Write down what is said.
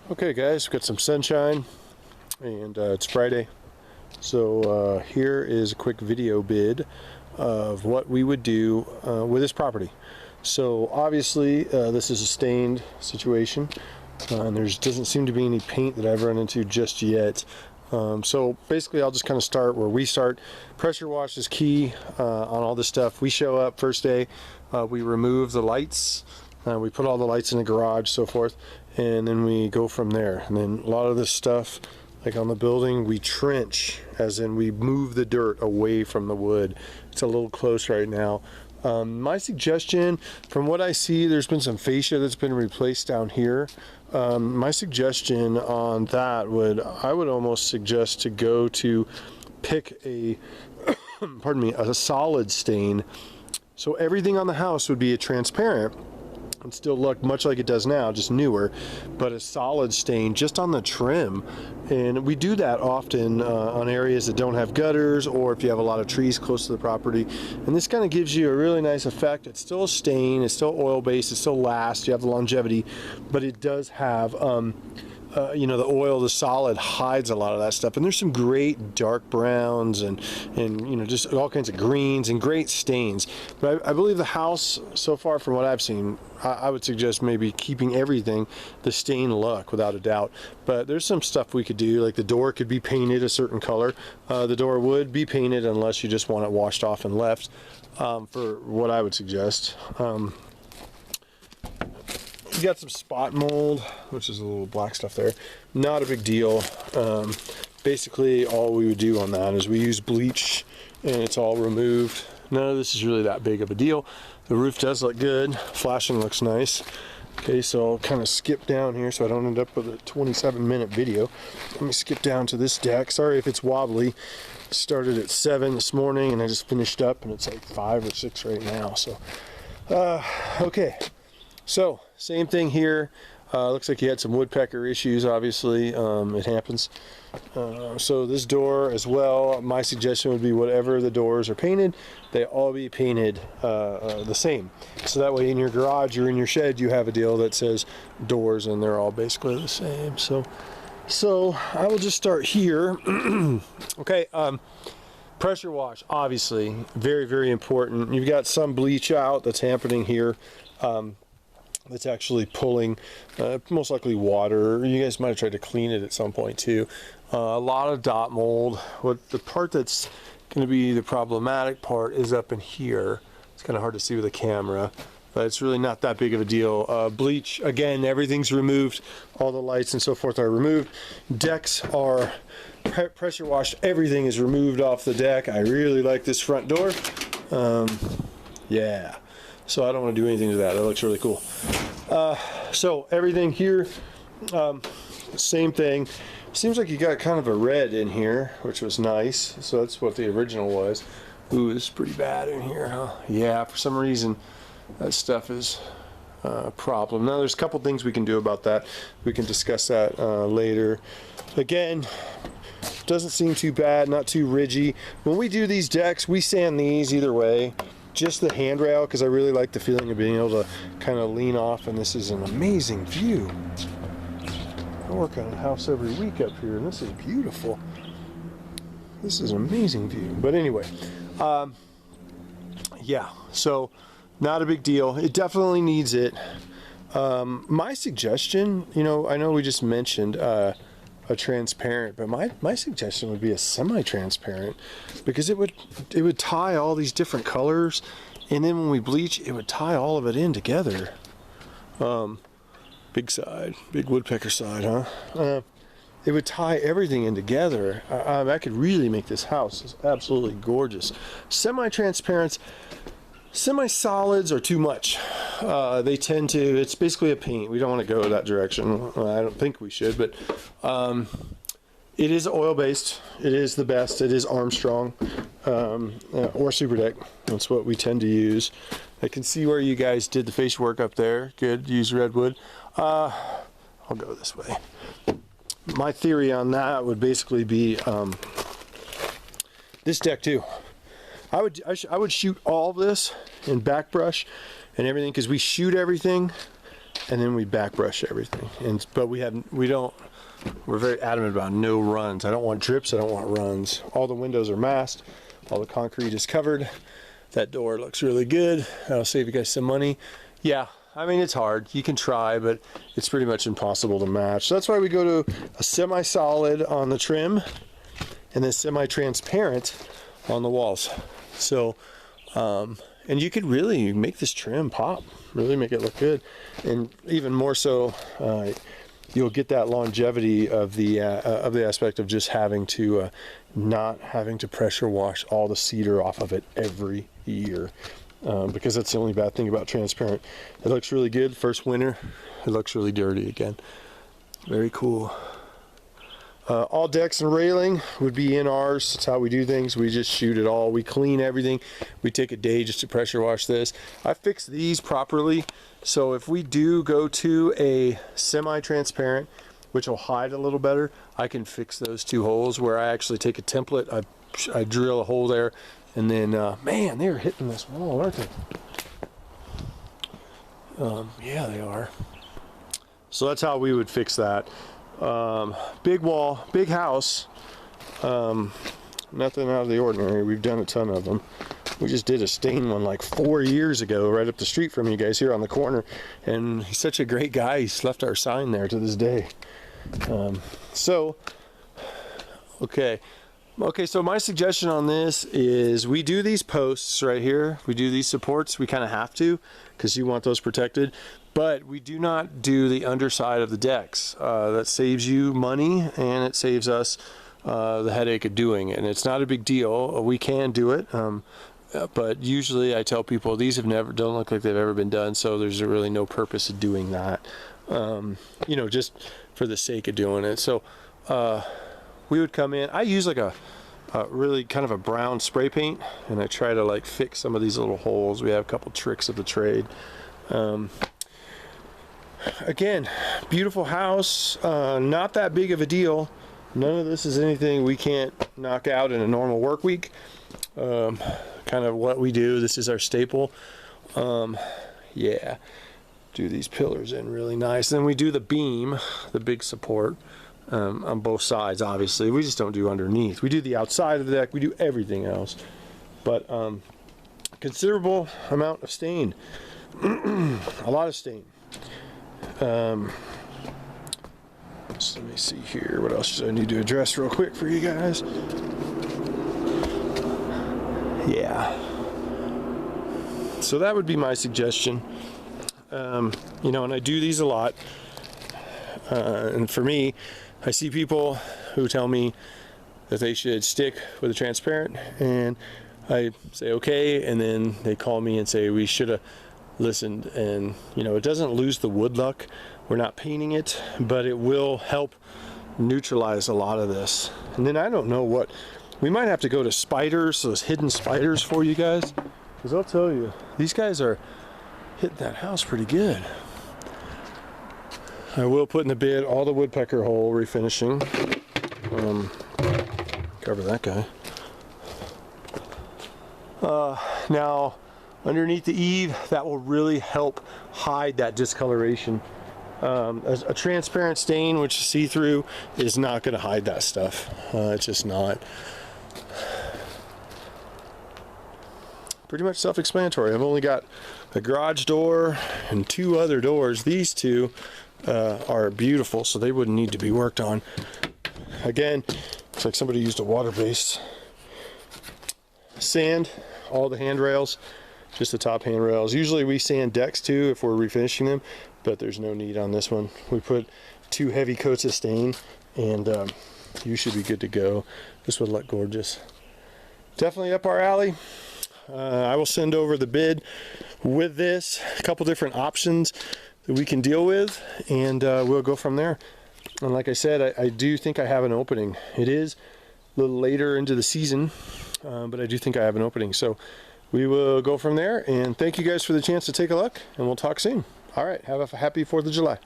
Okay guys, we've got some sunshine and it's Friday, so here is a quick video bid of what we would do with this property. So obviously this is a stained situation and there doesn't seem to be any paint that I've run into just yet. So basically I'll just kind of start where we start. Pressure wash is key on all this stuff. We show up first day, we remove the lights, we put all the lights in the garage, so forth, and then we go from there. And then a lot of this stuff, like on the building, we trench, as in we move the dirt away from the wood. It's a little close right now. My suggestion, from what I see, there's been some fascia that's been replaced down here. My suggestion on that I would almost suggest to go to pick a, pardon me, a solid stain. So everything on the house would be a transparent and still look much like it does now, just newer, but a solid stain just on the trim. And we do that often on areas that don't have gutters, or if you have a lot of trees close to the property. And this kind of gives you a really nice effect. It's still a stain, it's still oil based, it still lasts, you have the longevity, but it does have you know, the oil, the solid hides a lot of that stuff. And there's some great dark browns and you know, just all kinds of greens and great stains. But I believe the house, so far from what I've seen, I would suggest maybe keeping everything the stain look, without a doubt. But there's some stuff we could do, like the door could be painted a certain color. The door would be painted unless you just want it washed off and left, for what I would suggest. You got some spot mold, which is a little black stuff there. Not a big deal. Basically, all we would do on that is we use bleach, and it's all removed. None of this is really that big of a deal. The roof does look good. Flashing looks nice. Okay, so I'll kind of skip down here so I don't end up with a 27-minute video. Let me skip down to this deck. Sorry if it's wobbly. Started at 7 this morning, and I just finished up, and it's like 5 or 6 right now. So, okay. So, same thing here. Looks like you had some woodpecker issues, obviously. It happens. So this door as well, my suggestion would be whatever the doors are painted, they all be painted the same. So that way in your garage or in your shed, you have a deal that says doors and they're all basically the same. So I will just start here. Okay, pressure wash, obviously, very, very important. You've got some bleach out that's happening here. That's actually pulling most likely water. You guys might have tried to clean it at some point too. A lot of dot mold. The part that's going to be the problematic part is up in here. It's kind of hard to see with a camera, but it's really not that big of a deal. Bleach, again, everything's removed. All the lights and so forth are removed. Decks are pressure washed. Everything is removed off the deck. I really like this front door. Yeah. So I don't want to do anything to that. That looks really cool. So everything here, same thing. Seems like you got kind of a red in here, which was nice. So that's what the original was. Ooh, this is pretty bad in here, huh? Yeah, for some reason that stuff is a problem. Now there's a couple things we can do about that. We can discuss that later. Again, doesn't seem too bad, not too ridgy. When we do these decks, we sand these either way. Just the handrail, because I really like the feeling of being able to kind of lean off, and this is an amazing view. I work on a house every week up here, and this is beautiful. This is an amazing view. But anyway, yeah, so not a big deal. It definitely needs it. My suggestion, you know, I know we just mentioned a transparent, but my suggestion would be a semi-transparent, because it would tie all these different colors, and then when we bleach, it would tie all of it in together. Big side, big woodpecker side, huh? It would tie everything in together. I could really make this house absolutely gorgeous. Semi-transparents, semi-solids are too much. They tend to, it's basically a paint. We don't want to go that direction. I don't think we should, but it is oil-based. It is the best. It is Armstrong or Super-Deck. That's what we tend to use. I can see where you guys did the face work up there. Good, use redwood. I'll go this way. My theory on that would basically be this deck too. I would shoot all this in back brush and everything, because we shoot everything and then we back brush everything. But we're very adamant about no runs. I don't want drips, I don't want runs. All the windows are masked, all the concrete is covered. That door looks really good. That'll save you guys some money. Yeah, I mean, it's hard. You can try, but it's pretty much impossible to match. So that's why we go to a semi-solid on the trim and then semi-transparent on the walls. So, and you could really make this trim pop, really make it look good. And even more so, you'll get that longevity of the aspect of just having to not having to pressure wash all the cedar off of it every year, because that's the only bad thing about transparent. It looks really good first winter, it looks really dirty again. Very cool. All decks and railing would be in ours. That's how we do things. We just shoot it all. We clean everything. We take a day just to pressure wash this. I fix these properly. So if we do go to a semi-transparent, which will hide a little better, I can fix those two holes where I actually take a template. I drill a hole there, and then, man, they're hitting this wall, aren't they? Yeah, they are. So that's how we would fix that. Big wall, big house, nothing out of the ordinary. We've done a ton of them. We just did a stain one like 4 years ago right up the street from you guys here on the corner, and he's such a great guy. He's left our sign there to this day. Okay, so my suggestion on this is we do these posts right here. We do these supports. We kind of have to, because you want those protected. But we do not do the underside of the decks. That saves you money, and it saves us the headache of doing it. And it's not a big deal. We can do it, but usually I tell people these don't look like they've ever been done, so there's really no purpose of doing that. You know, just for the sake of doing it. So we would come in. I use like a really kind of a brown spray paint, and I try to like fix some of these little holes. We have a couple tricks of the trade. Again, beautiful house, not that big of a deal. None of this is anything we can't knock out in a normal work week. Kind of what we do. This is our staple. Yeah, do these pillars in really nice. Then we do the beam, the big support, on both sides. Obviously, we just don't do underneath. We do the outside of the deck. We do everything else. But considerable amount of stain, a lot of stain. So let me see here. What else do I need to address real quick for you guys? Yeah. So that would be my suggestion. You know, and I do these a lot. And for me, I see people who tell me that they should stick with a transparent, and I say okay, and then they call me and say we should have listened. And you know, it doesn't lose the wood look. We're not painting it, but it will help neutralize a lot of this. And then I don't know what we might have to go to spiders, those hidden spiders for you guys, because I'll tell you, these guys are hitting that house pretty good. I will put in the bid all the woodpecker hole refinishing. Cover that guy. Now underneath the eave, that will really help hide that discoloration. A transparent stain, which is see-through, is not going to hide that stuff. It's just not. Pretty much self-explanatory. I've only got a garage door and two other doors. These two are beautiful, so they wouldn't need to be worked on. Again, looks like somebody used a water-based sand, all the handrails, just the top handrails. Usually we sand decks too if we're refinishing them, but there's no need on this one. We put 2 heavy coats of stain, and you should be good to go. This would look gorgeous. Definitely up our alley. I will send over the bid with this, a couple different options that we can deal with, and we'll go from there. And like I said, I do think I have an opening. It is a little later into the season, but I do think I have an opening. So we will go from there, and thank you guys for the chance to take a look, and we'll talk soon. All right, have a happy 4th of July.